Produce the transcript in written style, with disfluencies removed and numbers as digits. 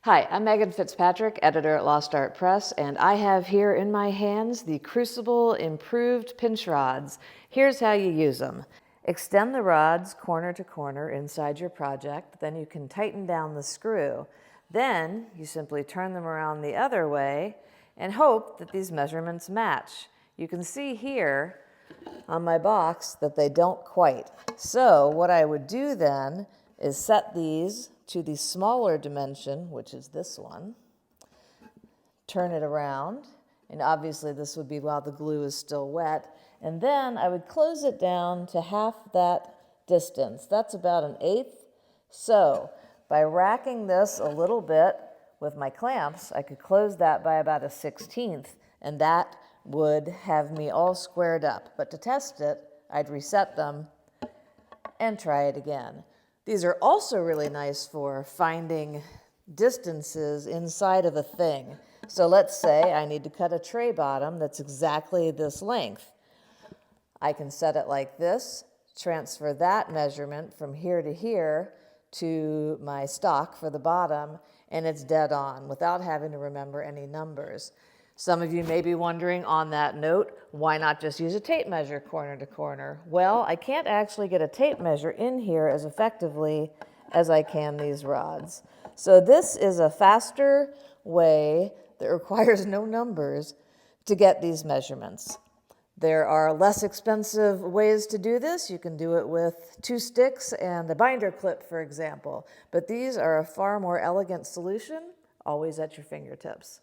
Hi, I'm Megan Fitzpatrick, editor at Lost Art Press, and I have here in my hands the Crucible Improved Pinch Rods. Here's how you use them. Extend the rods corner to corner inside your project, then you can tighten down the screw. Then you simply turn them around the other way and hope that these measurements match. You can see here on my box that they don't quite. So what I would do then is set these to the smaller dimension, which is this one, turn it around, and obviously this would be while the glue is still wet, and then I would close it down to half that distance. That's about 1/8. So by racking this a little bit with my clamps, I could close that by about 1/16, and that would have me all squared up. But to test it, I'd reset them and try it again. These are also really nice for finding distances inside of a thing. So let's say I need to cut a tray bottom that's exactly this length. I can set it like this, transfer that measurement from here to here to my stock for the bottom, and it's dead on without having to remember any numbers. Some of you may be wondering on that note, why not just use a tape measure corner to corner? Well, I can't actually get a tape measure in here as effectively as I can these rods. So this is a faster way that requires no numbers to get these measurements. There are less expensive ways to do this. You can do it with 2 sticks and a binder clip, for example. But these are a far more elegant solution, always at your fingertips.